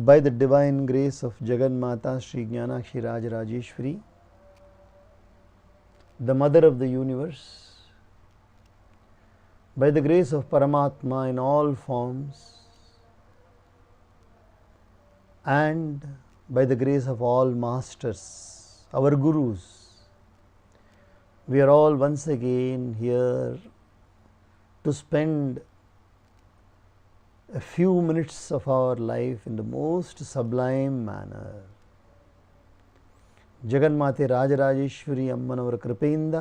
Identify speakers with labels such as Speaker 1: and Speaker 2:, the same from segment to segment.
Speaker 1: by the divine grace of Jagannatha Sri Jnanakshi Rajarajeshwari, the mother of the universe, by the grace of Paramatma in all forms, and by the grace of all masters, our gurus, we are all once again here to spend a few minutes of our life in the most sublime manner. ಜಗನ್ಮಾತೆ ರಾಜರಾಜೇಶ್ವರಿ ಅಮ್ಮನವರ ಕೃಪೆಯಿಂದ,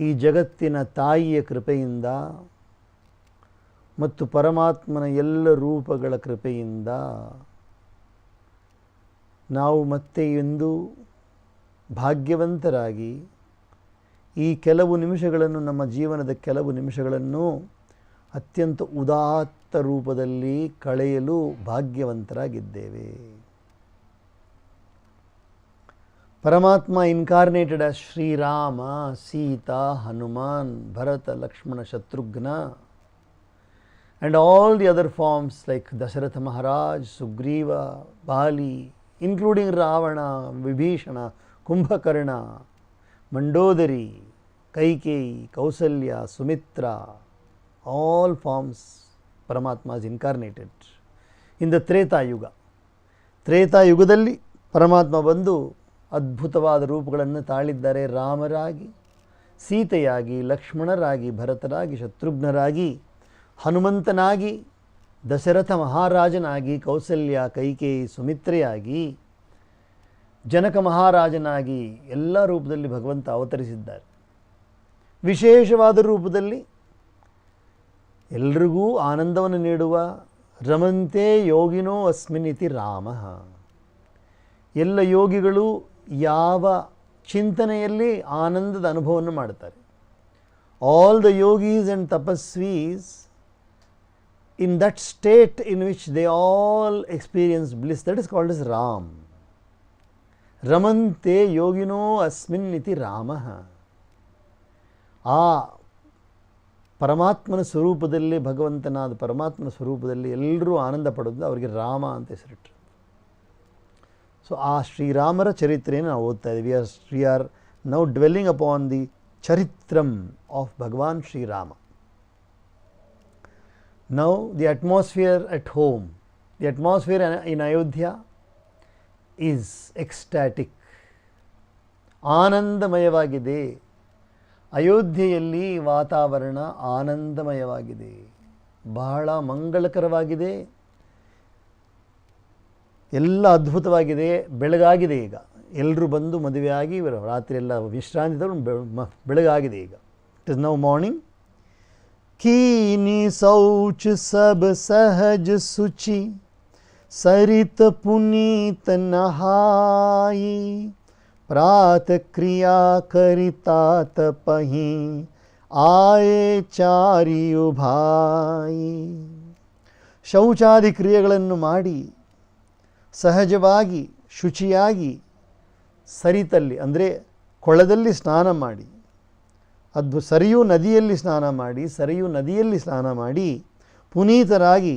Speaker 1: ಈ ಜಗತ್ತಿನ ತಾಯಿಯ ಕೃಪೆಯಿಂದ ಮತ್ತು ಪರಮಾತ್ಮನ ಎಲ್ಲ ರೂಪಗಳ ಕೃಪೆಯಿಂದ ನಾವು ಮತ್ತೆ ಎಂದು ಭಾಗ್ಯವಂತರಾಗಿ ಈ ಕೆಲವು ನಿಮಿಷಗಳನ್ನು, ನಮ್ಮ ಜೀವನದ ಕೆಲವು ನಿಮಿಷಗಳನ್ನು ಅತ್ಯಂತ ಉದಾತ್ತ ರೂಪದಲ್ಲಿ ಕಳೆಯಲು ಭಾಗ್ಯವಂತರಾಗಿದ್ದೇವೆ. Paramatma incarnated as Sri Rama, Sita, Hanuman, Bharata, Lakshmana, Shatrughna, and all the other forms like Dasharatha Maharaj, Sugriva, Bali, including Ravana, Vibhishana, Kumbhakarna, Mandodari, Kaikeyi, Kausalya, Sumitra, all forms Paramatma is incarnated in the Treta Yuga. Treta Yugadalli Paramatma ಬಂದು ಅದ್ಭುತವಾದ ರೂಪಗಳನ್ನು ತಾಳಿದ್ದಾರೆ. ರಾಮರಾಗಿ, ಸೀತೆಯಾಗಿ, ಲಕ್ಷ್ಮಣರಾಗಿ, ಭರತರಾಗಿ, ಶತ್ರುಘ್ನರಾಗಿ, ಹನುಮಂತನಾಗಿ, ದಶರಥ ಮಹಾರಾಜನಾಗಿ, ಕೌಸಲ್ಯ, ಕೈಕೇಯಿ, ಸುಮಿತ್ರೆಯಾಗಿ, ಜನಕ ಮಹಾರಾಜನಾಗಿ ಎಲ್ಲ ರೂಪದಲ್ಲಿ ಭಗವಂತ ಅವತರಿಸಿದ್ದಾರೆ. ವಿಶೇಷವಾದ ರೂಪದಲ್ಲಿ ಎಲ್ರಿಗೂ ಆನಂದವನ್ನು ನೀಡುವ ರಮಂತೆ ಯೋಗಿನೋ ಅಸ್ಮಿನ್ ಇತಿ ರಾಮಃ. ಎಲ್ಲ ಯೋಗಿಗಳು ಯಾವ ಚಿಂತನೆಯಲ್ಲಿ ಆನಂದದ ಅನುಭವವನ್ನು ಮಾಡ್ತಾರೆ. All the yogis and tapasvis in that state in which they all experience bliss, that is called as Ram. ರಮಂತೆ ಯೋಗಿನೋ ಅಸ್ಮಿನ್ ಇತಿ ರಾಮಃ. ಆ ಪರಮಾತ್ಮನ ಸ್ವರೂಪದಲ್ಲಿ, ಭಗವಂತನಾದ ಪರಮಾತ್ಮನ ಸ್ವರೂಪದಲ್ಲಿ ಎಲ್ಲರೂ ಆನಂದ ಪಡೋದು ಅವರಿಗೆ ರಾಮ ಅಂತ ಹೆಸರಿಟ್ಟರು. ಸೊ ಆ ಶ್ರೀರಾಮರ ಚರಿತ್ರೆಯನ್ನು ನಾವು ಓದ್ತಾ ಇದ್ದೀವಿ. We are now dwelling upon the charitram of Bhagwan Shrirama. Now the atmosphere at home, the atmosphere in Ayodhya is ecstatic, ಆನಂದಮಯವಾಗಿದೆ. ಅಯೋಧ್ಯೆಯಲ್ಲಿ ವಾತಾವರಣ ಆನಂದಮಯವಾಗಿದೆ, ಬಹಳ ಮಂಗಳಕರವಾಗಿದೆ, ಎಲ್ಲ ಅದ್ಭುತವಾಗಿದೆ. ಬೆಳಗಾಗಿದೆ. ಈಗ ಎಲ್ಲರೂ ಬಂದು ಮದುವೆಯಾಗಿ ರಾತ್ರಿ ಎಲ್ಲ ವಿಶ್ರಾಂತಿ ತಗೊಂಡು ಬೆಳಗಾಗಿದೆ. ಈಗ ಇಟ್ ಇಸ್ ನೌ ಮಾರ್ನಿಂಗ್. ಕೀನಿ ಶೌಚ ಸಬ್ ಸಹಜ ಸುಚಿ, ಸರಿತ ಪುನೀತ ನಹಾಯಿ, ಪ್ರಾತ ಕ್ರಿಯಾ ಕರಿತಾ ತಪಹಿ, ಆಯೇ ಚಾರಿಯು ಭಾಯಿ. ಶೌಚಾದಿ ಕ್ರಿಯೆಗಳನ್ನು ಮಾಡಿ ಸಹಜವಾಗಿ ಶುಚಿಯಾಗಿ ಸರಿತಲ್ಲಿ ಅಂದರೆ ಕೊಳದಲ್ಲಿ ಸ್ನಾನ ಮಾಡಿ, ಸರಿಯೂ ನದಿಯಲ್ಲಿ ಸ್ನಾನ ಮಾಡಿ ಪುನೀತರಾಗಿ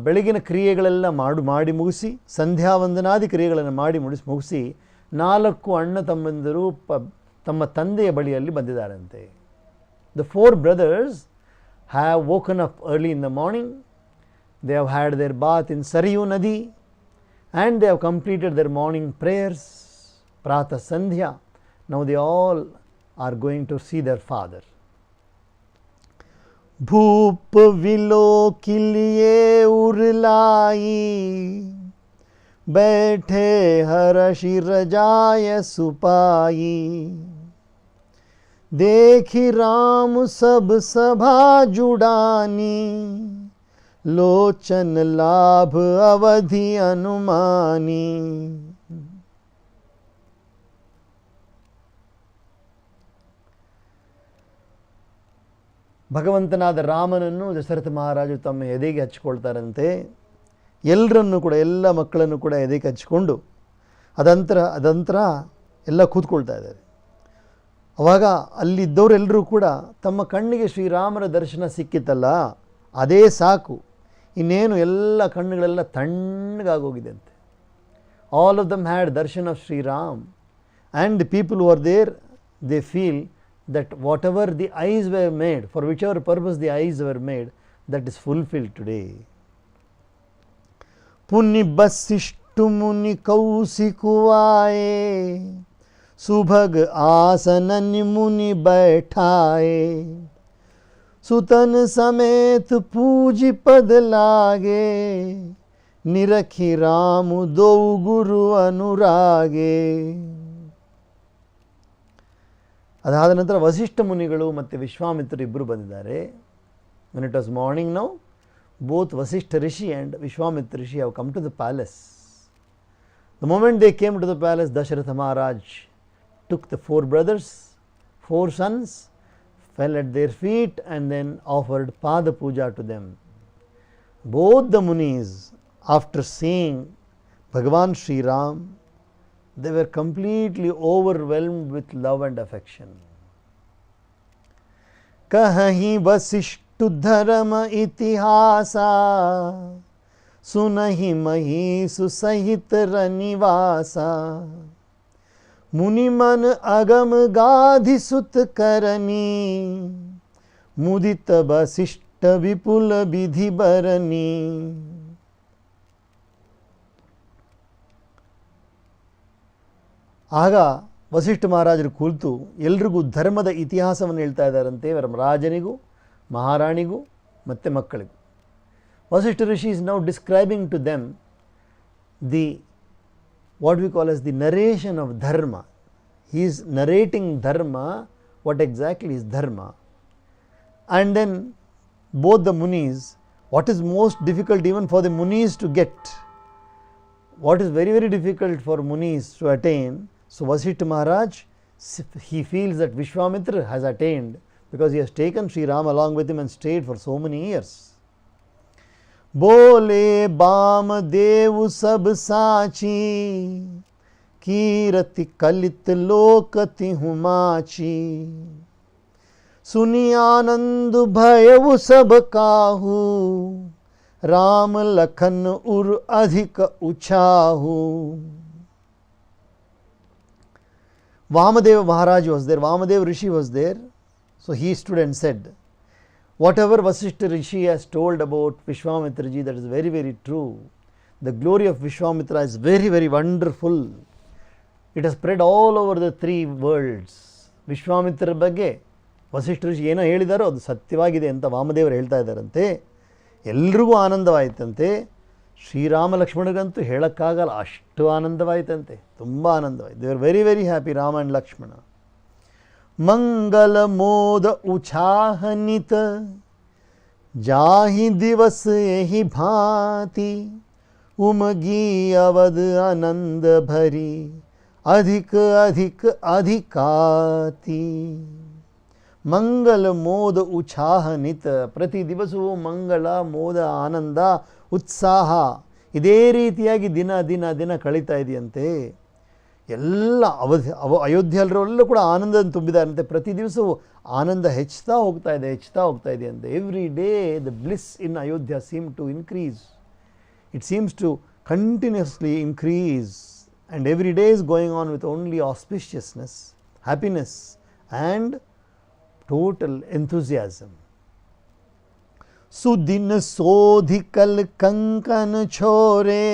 Speaker 1: ಬೆಳಗಿನ ಕ್ರಿಯೆಗಳೆಲ್ಲ ಮಾಡಿ ಮುಗಿಸಿ, ಸಂಧ್ಯಾವಂದನಾದಿ ಕ್ರಿಯೆಗಳನ್ನು ಮಾಡಿ ಮುಗಿಸಿ 4 ಅಣ್ಣ ತಮ್ಮಂದಿರು ತಮ್ಮ ತಂದೆಯ ಬಳಿಯಲ್ಲಿ ಬಂದಿದ್ದಾರಂತೆ. The 4 brothers have woken up early in the morning. They have had their bath in Sarayu Nadi and they have completed their morning prayers, Pratah Sandhya. Now they all are going to see their father. Bhoop vilokiliye urlai, बैठे हर्षि रजाय सुपाई, देखी राम सब सभा जुड़ानी, लोचन लाभ अवधि अनुमानी. ಭಗವಂತನಾದ ರಾಮನನ್ನು ದಶರಥ ಮಹಾರಾಜರು ತಮ್ಮ ಎದೆಗೆ ಹಚ್ಕೊಳ್ತಾರಂತೆ. ಎಲ್ಲರನ್ನು ಕೂಡ, ಎಲ್ಲ ಮಕ್ಕಳನ್ನು ಕೂಡ ಎದೆಗೆ ಹಚ್ಕೊಂಡು ಅದಂತರ ಎಲ್ಲ ಕೂತ್ಕೊಳ್ತಾ ಇದ್ದಾರೆ. ಆವಾಗ ಅಲ್ಲಿದ್ದವರೆಲ್ಲರೂ ಕೂಡ ತಮ್ಮ ಕಣ್ಣಿಗೆ ಶ್ರೀರಾಮರ ದರ್ಶನ ಸಿಕ್ಕಿತ್ತಲ್ಲ, ಅದೇ ಸಾಕು, ಇನ್ನೇನು ಎಲ್ಲ ಕಣ್ಣುಗಳೆಲ್ಲ ತಣ್ಣಗಾಗೋಗಿದೆ ಅಂತೆ. All of them had darshan of Shriram. And the people who are there, they feel that whatever the eyes were made, for whichever purpose the eyes were made, that is fulfilled today. पुनि बसिष्ठु मुनि कौशिकु आए, सुभग आसन मुनि बैठाए, सुतन समेत पूजी पद लागे, निरखि राम दो गुरु अनुरागे. ಅದಾದ ನಂತರ ವಸಿಷ್ಠ ಮುನಿಗಳು ಮತ್ತು ವಿಶ್ವಾಮಿತ್ರರು ಇಬ್ಬರು ಬಂದಿದ್ದಾರೆ. when it was morning now, both Vasishtha Rishi and Vishwamitra Rishi have come to the palace. The moment they came to the palace, Dasharatha Maharaj took the 4 brothers, 4 sons, fell at their feet and then offered Pada Puja to them. Both the Munis, after seeing Bhagavan Sri Ram, they were completely overwhelmed with love and affection. Kahahi vasishtu dharma itihasa, sunahi mahisu sahit ranivasa, muniman agam gadhi sut karani, mudita vasishta vipula vidhi barani. ಆಗ ವಸಿಷ್ಠ ಮಹಾರಾಜರು ಕುಳಿತು ಎಲ್ರಿಗೂ ಧರ್ಮದ ಇತಿಹಾಸವನ್ನು ಹೇಳ್ತಾ ಇದ್ದಾರಂತೆ, ರಾಜನಿಗೂ ಮಹಾರಾಣಿಗೂ ಮತ್ತು ಮಕ್ಕಳಿಗೂ. ವಸಿಷ್ಠ ಋಷಿ is now describing to them the what we call as the narration of dharma. He is narrating dharma, what exactly is dharma. And then both the munis, what is most difficult even for the munis to get, what is very very difficult for munis to attain. So Vasishtha Maharaj, he feels that Vishwamitra has attained because he has taken Sri Ram along with him and stayed for so many years. Bole Bam Devu Sab Sachi, Kirati Kalit Lokati Humachi, Suni Anandu Bhayavu Sab Kahu, Ram Lakhan Ur Adhika Uchahu. Vamadeva Maharaj was there, Vamadeva Rishi was there. So he stood and said, whatever Vasishtha Rishi has told about Vishwamitra ji, that is very very true. The glory of Vishwamitra is very very wonderful. It has spread all over the 3 worlds. Vishwamitra ಬಗ್ಗೆ ವಸಿಷ್ಠ ಋಷಿ ಏನೋ ಹೇಳಿದಾರೋ ಅದು ಸತ್ಯವಾಗಿದೆ ಅಂತ ವಾಮದೇವರು ಹೇಳ್ತಾ ಇದ್ದಾರಂತೆ. ಎಲ್ರಿಗೂ ಆನಂದವಾಯಿತಂತೆ. ಶ್ರೀರಾಮ ಲಕ್ಷ್ಮಣರಿಗಂತೂ ಹೇಳೋಕ್ಕಾಗಲ್ಲ, ಅಷ್ಟು ಆನಂದವಾಯಿತಂತೆ, ತುಂಬ ಆನಂದವಾಯಿತು. They are very very happy, Rama and Lakshmana. ಮಂಗಲ ಮೋದ ಉಚ್ಛಾಹನಿತ ಜಾಹಿ ದಿವಸ ಎಹಿ ಭಾಂತಿ, ಉಮಗಿ ಅವಧ ಆನಂದ ಭರಿ ಅಧಿಕ ಅಧಿಕ ಅಧಿಕಾತಿ. ಮಂಗಲ ಮೋದ ಉಚ್ಛಾಹನಿತ, ಪ್ರತಿ ದಿವಸವೂ ಮಂಗಳ ಮೋದ ಆನಂದ ಉತ್ಸಾಹ ಇದೇ ರೀತಿಯಾಗಿ ದಿನ ದಿನ ದಿನ ಕಳೀತಾ ಇದೆಯಂತೆ. ಎಲ್ಲ ಅಯೋಧ್ಯೆಯಲ್ಲರೂ ಕೂಡ ಆನಂದವನ್ನು ತುಂಬಿದಾರಂತೆ. ಪ್ರತಿ ದಿವಸವೂ ಆನಂದ ಹೆಚ್ಚುತ್ತಾ ಹೋಗ್ತಾ ಇದೆ ಅಂತೆ. Every day the bliss in Ayodhya seem to increase. It seems to continuously increase and every day is going on with only auspiciousness, happiness and total enthusiasm. सुदिन सोधिकल कंकन छोरे,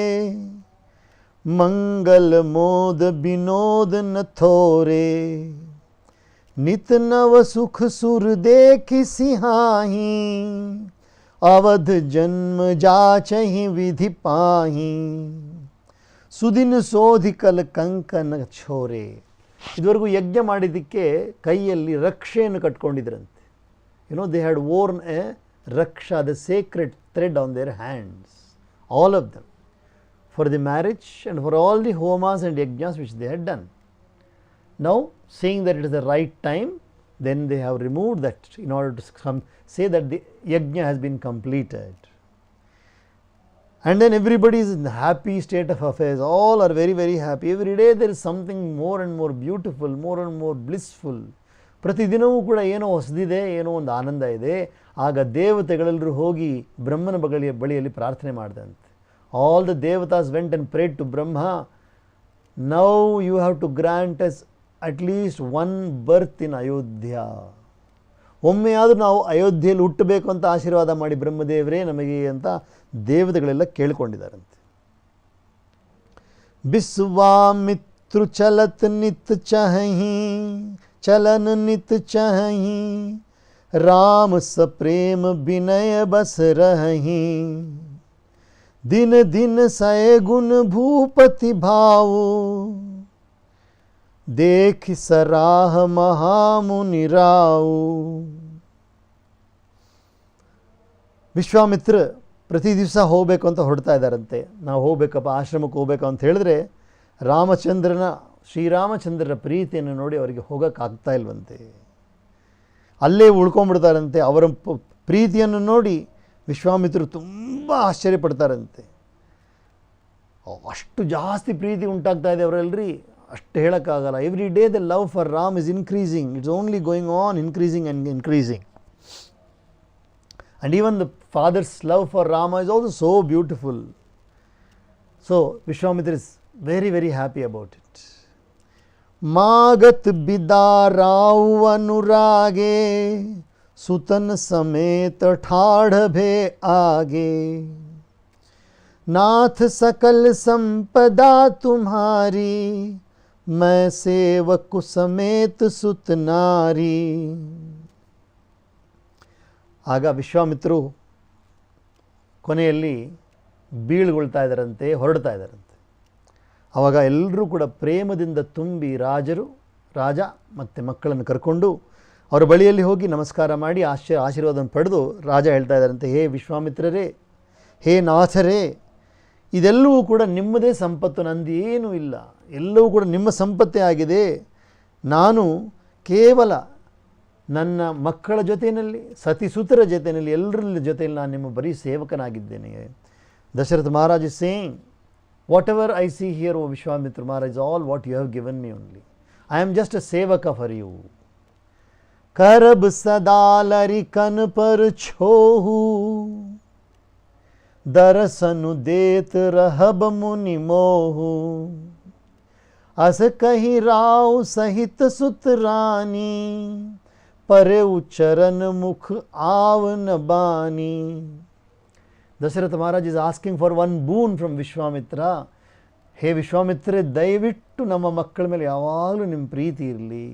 Speaker 1: मंगल मोद विनोद न थोरे, नित नव सुख सुर देखि सिहाही, अवध जन्म जाचहि विधि पाही. ಸುದಿನ ಸೋಧಿಕಲ್ ಕಂಕನ ಛೋರೆ, ಇದುವರೆಗೂ ಯಜ್ಞ ಮಾಡಿದ್ದಕ್ಕೆ ಕೈಯಲ್ಲಿ ರಕ್ಷೆಯನ್ನು ಕಟ್ಕೊಂಡಿದ್ರಂತೆ. They had worn a raksha, the sacred thread on their hands, all of them, for the marriage and for all the homas and yajnas which they had done. Now saying that it is the right time, then they have removed that in order to say that the yajna has been completed. And then everybody is in a happy state of affairs, all are very very happy. Every day there is something more and more beautiful, more and more blissful. ಪ್ರತಿದಿನವೂ ಕೂಡ ಏನೋ ಹೊಸದಿದೆ, ಏನೋ ಒಂದು ಆನಂದ ಇದೆ. ಆಗ ದೇವತೆಗಳೆಲ್ಲರೂ ಹೋಗಿ ಬ್ರಹ್ಮನ ಬಳಿಯಲ್ಲಿ ಪ್ರಾರ್ಥನೆ ಮಾಡಿದಂತೆ. All the devatas went and prayed to Brahma, now you have to grant us at least one birth in Ayodhya. ಒಮ್ಮೆಯಾದರೂ ನಾವು ಅಯೋಧ್ಯೆಯಲ್ಲಿ ಹುಟ್ಟಬೇಕು ಅಂತ ಆಶೀರ್ವಾದ ಮಾಡಿ ಬ್ರಹ್ಮದೇವರೇ ನಮಗೆ ಅಂತ ದೇವತೆಗಳೆಲ್ಲ ಕೇಳಿಕೊಂಡಿದ್ದಾರಂತೆ. ವಿಶ್ವಾಮಿತ್ರು ಚಲತ್ ನಿತ್ ಚಹಿ ಚಲನ್ ನಿತ್ ಚಹಿ ರಾಮ ಸ ಪ್ರೇಮ ವಿನಯ ಬಸ್ ರಹಿ दिन दिन सय गुण भूपति भावो देख सराह महामुनि राव. ವಿಶ್ವಾಮಿತ್ರ ಪ್ರತಿ ದಿವಸ ಹೋಗಬೇಕು ಅಂತ ಹೊರಡ್ತಾ ಇದ್ದಾರಂತೆ. ನಾವು ಹೋಗ್ಬೇಕಪ್ಪ, ಆಶ್ರಮಕ್ಕೆ ಹೋಗ್ಬೇಕು ಅಂತ ಹೇಳಿದ್ರೆ ಶ್ರೀರಾಮಚಂದ್ರರ ಪ್ರೀತಿಯನ್ನು ನೋಡಿ ಅವರಿಗೆ ಹೋಗೋಕ್ಕಾಗ್ತಾ ಇಲ್ವಂತೆ. ಅಲ್ಲೇ ಉಳ್ಕೊಂಡ್ಬಿಡ್ತಾರಂತೆ. ಅವರ ಪ್ರೀತಿಯನ್ನು ನೋಡಿ ವಿಶ್ವಾಮಿತ್ರರು ತುಂಬ ಆಶ್ಚರ್ಯಪಡ್ತಾರಂತೆ. ಅಷ್ಟು ಜಾಸ್ತಿ ಪ್ರೀತಿ ಉಂಟಾಗ್ತಾ ಇದೆ ಅವರೆಲ್ಲರಿ, ಅಷ್ಟು ಹೇಳೋಕ್ಕಾಗಲ್ಲ. Every day the love for Ram is increasing. It's only going on increasing and increasing. And even the father's love for Rama is also so beautiful. So Vishwamitra is very very happy about it. ಮಾಗತ್ ಬಿದಾರಾವ್ ಅನುರಾಗೆ सुतन समेत ठाढ़ भे आगे नाथ सकल संपदा तुम्हारी मैं सेवक समेत सुत नारी. ಆಗ ವಿಶ್ವಾಮಿತ್ರರು ಕೊನೆಯಲ್ಲಿ ಬೀಳ್ಗೊಳ್ತಾ ಇದ್ದಾರಂತೆ, ಹೊರಡ್ತಾ ಇದ್ದಾರಂತೆ. ಆವಾಗ ಎಲ್ಲರೂ ಕೂಡ ಪ್ರೇಮದಿಂದ ತುಂಬಿ ರಾಜ ಮತ್ತು ಮಕ್ಕಳನ್ನು ಕರ್ಕೊಂಡು ಅವರ ಬಳಿಯಲ್ಲಿ ಹೋಗಿ ನಮಸ್ಕಾರ ಮಾಡಿ ಆಶೀರ್ವಾದವನ್ನು ಪಡೆದು ರಾಜ ಹೇಳ್ತಾ ಇದ್ದಾರಂತೆ, ಹೇ ವಿಶ್ವಾಮಿತ್ರರೇ, ಹೇ ನಾಥರೇ, ಇದೆಲ್ಲವೂ ಕೂಡ ನಿಮ್ಮದೇ ಸಂಪತ್ತು, ನಂದು ಏನೂ ಇಲ್ಲ, ಎಲ್ಲವೂ ಕೂಡ ನಿಮ್ಮ ಸಂಪತ್ತೇ ಆಗಿದೆ. ನಾನು ಕೇವಲ ನನ್ನ ಮಕ್ಕಳ ಜೊತೆಯಲ್ಲಿ, ಸತಿಸುತರ ಜೊತೆಯಲ್ಲಿ, ಎಲ್ಲರ ಜೊತೆಯಲ್ಲಿ ನಾನು ನಿಮ್ಮ ಬರೀ ಸೇವಕನಾಗಿದ್ದೇನೆ. Dasharatha Maharaj is saying, whatever I see here O Vishwamitra Maharaj, all what you have given me only. I am just a sevaka for you. करब सदा लरिकन पर छोहू दरसनु देत रहब मुनि मोहू अस कही राव सहित सुत रानी परे उच्चरण मुख आवन बानी. दशरथ महाराज is asking for one boon from Vishwamitra. ಹೇ ವಿಶ್ವಾಮಿತ್ರೆ, ದಯವಿಟ್ಟು ನಮ್ಮ ಮಕ್ಕಳ ಮೇಲೆ ಯಾವಾಗಲೂ ನಿಮ್ಮ ಪ್ರೀತಿ ಇರಲಿ.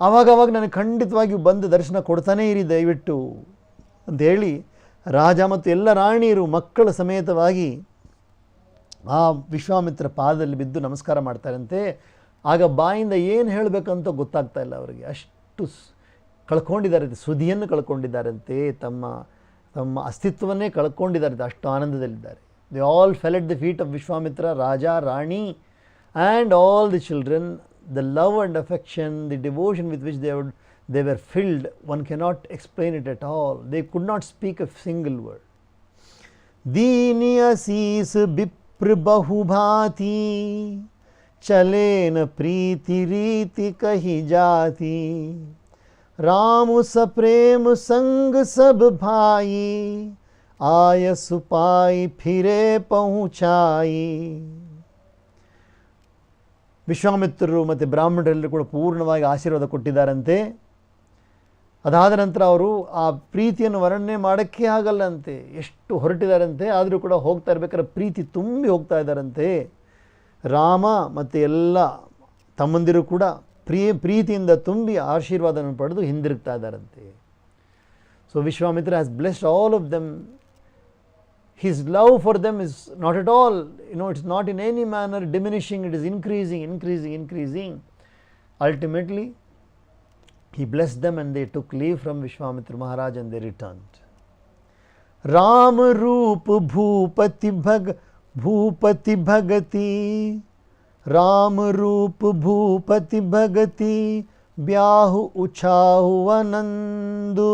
Speaker 1: ಆವಾಗವಾಗ ನನಗೆ ಖಂಡಿತವಾಗಿ ಬಂದು ದರ್ಶನ ಕೊಡ್ತಾನೇ ಇರಿ ದಯವಿಟ್ಟು ಅಂತ ಹೇಳಿ ರಾಜ ಮತ್ತು ಎಲ್ಲ ರಾಣಿಯರು ಮಕ್ಕಳ ಸಮೇತವಾಗಿ ಆ ವಿಶ್ವಾಮಿತ್ರ ಪಾದದಲ್ಲಿ ಬಿದ್ದು ನಮಸ್ಕಾರ ಮಾಡ್ತಾರಂತೆ. ಆಗ ಬಾಯಿಂದ ಏನು ಹೇಳಬೇಕಂತ ಗೊತ್ತಾಗ್ತಾ ಇಲ್ಲ ಅವರಿಗೆ. ಅಷ್ಟು ಕಳ್ಕೊಂಡಿದ್ದಾರೆ, ಸುದಿಯನ್ನು ಕಳ್ಕೊಂಡಿದ್ದಾರಂತೆ, ತಮ್ಮ ಅಸ್ತಿತ್ವವನ್ನೇ ಕಳ್ಕೊಂಡಿದ್ದಾರೆ, ಅಷ್ಟು ಆನಂದದಲ್ಲಿದ್ದಾರೆ. They all fell at the feet of Vishwamitra, raja, rani and all the children. The love and affection, the devotion with which they were filled, one cannot explain it at all. They could not speak a single word. Deeni asis bipr bahubhati chalen preeti reeti kahi jati Ram सप्रेम संग सब भाई आयस पाई फिरे पहुँचाई. ವಿಶ್ವಾಮಿತ್ರರು ಮತ್ತು ಬ್ರಾಹ್ಮಣರೆಲ್ಲರೂ ಕೂಡ ಪೂರ್ಣವಾಗಿ ಆಶೀರ್ವಾದ ಕೊಟ್ಟಿದ್ದಾರಂತೆ. ಅದಾದ ನಂತರ ಅವರು ಆ ಪ್ರೀತಿಯನ್ನು ವರ್ಣನೆ ಮಾಡೋಕ್ಕೆ ಆಗಲ್ಲಂತೆ, ಎಷ್ಟು ಹೊರಟಿದ್ದಾರಂತೆ. ಆದರೂ ಕೂಡ ಹೋಗ್ತಾ ಇರ್ಬೇಕಾದ್ರೆ ಪ್ರೀತಿ ತುಂಬಿ ಹೋಗ್ತಾ ಇದ್ದಾರಂತೆ. ರಾಮ ಮತ್ತು ಎಲ್ಲ ತಮ್ಮಂದಿರು ಕೂಡ ಪ್ರೀತಿಯಿಂದ ತುಂಬಿ ಆಶೀರ್ವಾದವನ್ನು ಪಡೆದು ಹಿಂದಿರುಗ್ತಾ ಇದ್ದಾರಂತೆ. So Vishwamitra has blessed all of them. His love for them is not at all, it's not in any manner diminishing, it is increasing. Ultimately, he blessed them and they took leave from Vishwamitra Maharaj and they returned. Ram Roop Bhupati Bhagati Ram Roop Bhupati Bhagati Byahu Uchahu Anandu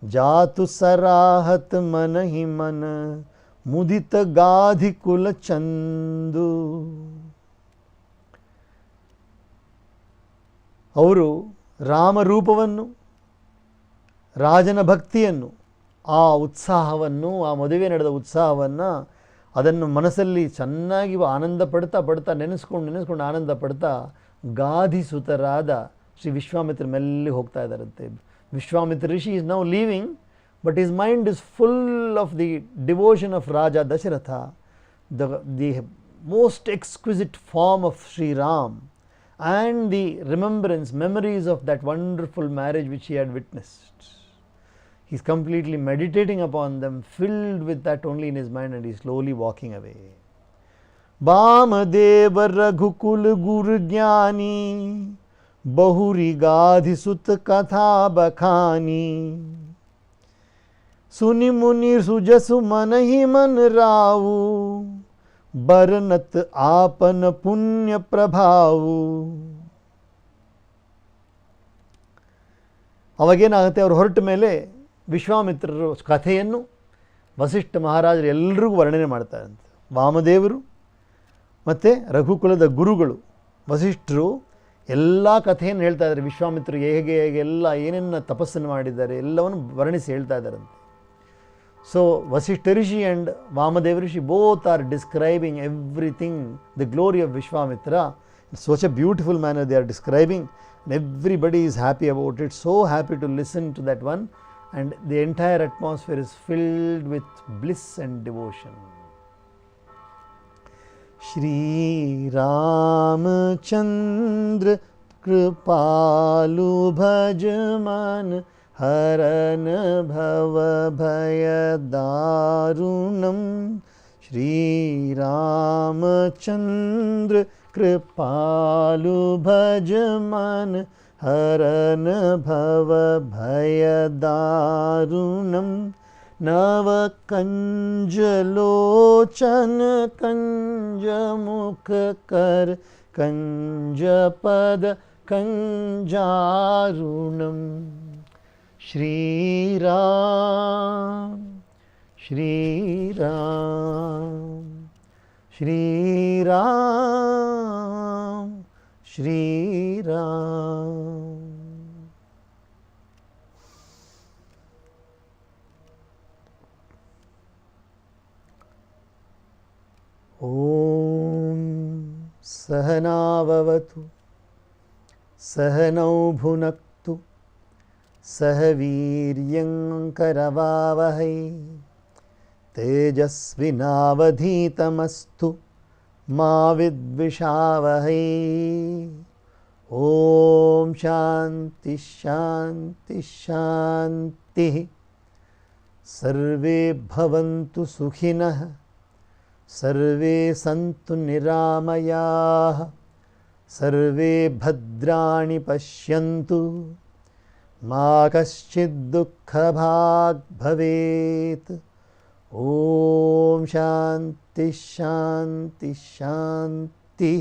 Speaker 1: जातु सराहत मन ही मन मुदित गाधि कुल ಚಂದು. ಅವರು ರಾಮರೂಪವನ್ನು, ರಾಜನ ಭಕ್ತಿಯನ್ನು, ಆ ಉತ್ಸಾಹವನ್ನು, ಆ ಮದುವೆ ನಡೆದ ಉತ್ಸಾಹವನ್ನು ಅದನ್ನು ಮನಸ್ಸಲ್ಲಿ ಚೆನ್ನಾಗಿ ಆನಂದ ಪಡ್ತಾ ನೆನೆಸ್ಕೊಂಡು ಆನಂದ ಪಡ್ತಾ ಗಾಧಿಸುತರಾದ ಶ್ರೀ ವಿಶ್ವಾಮಿತ್ರ ಮೆಲ್ಲಿ ಹೋಗ್ತಾ ಇದ್ದಾರಂತೆ. Vishwamitra rishi is now leaving, but his mind is full of the devotion of Raja Dasharatha, the most exquisite form of Shriram and the memories of that wonderful marriage which he had witnessed. He is completely meditating upon them, filled with that only in his mind, and he is slowly walking away. Bamadeva Raghukul Guru Jnani Bahuri Gadhi Sut Katha Bakhani Suni Muni Sujasu Manahi Man Ravu ಬರನತ್ ಆಪನ ಪುಣ್ಯ ಪ್ರಭಾವು. ಅವಾಗೇನಾಗುತ್ತೆ, ಅವರು ಹೊರಟ ಮೇಲೆ ವಿಶ್ವಾಮಿತ್ರರು ಕಥೆಯನ್ನು ವಸಿಷ್ಠ ಮಹಾರಾಜರು ಎಲ್ರಿಗೂ ವರ್ಣನೆ ಮಾಡ್ತಾರಂತೆ. ವಾಮದೇವರು ಮತ್ತು ರಘುಕುಲದ ಗುರುಗಳು ವಸಿಷ್ಠರು ಎಲ್ಲ ಕಥೆಯನ್ನು ಹೇಳ್ತಾ ಇದ್ದಾರೆ. ವಿಶ್ವಾಮಿತ್ರರು ಹೇಗೆ ಎಲ್ಲ ಏನೇನು ತಪಸ್ಸನ್ನು ಮಾಡಿದ್ದಾರೆ ಎಲ್ಲವನ್ನು ವರ್ಣಿಸಿ ಹೇಳ್ತಾ ಇದ್ದಾರಂತೆ. So Vasishtha Rishi and Vamadeva Rishi both are describing everything, the glory of Vishwamitra. In such a beautiful manner they are describing, and everybody is happy about it, so happy to listen to that one, and the entire atmosphere is filled with bliss and devotion. Shri Ramachandra Kripalu Bhajman हरन भव भय दारुणम. श्री रामचंद्र कृपालु भज मन हरन भव भय दारुणम. नव कंज लोचन कंज मुख कर कंज पद कंजारुणम. श्री राम श्री राम श्री राम श्री राम. ओम सहनाववतु सहनौ भुनक्तु सह वीर्यं करवावहै तेजस्विनावधीतमस्तु मा विद्विषावहै. ओम शांति शांति शांति. सर्वे भवन्तु सुखिनः सर्वे सन्तु निरामयाः सर्वे भद्राणि पश्यन्तु मा कश्चित् दुःखभाग् भवेत्. ओम शांति शांति शांति.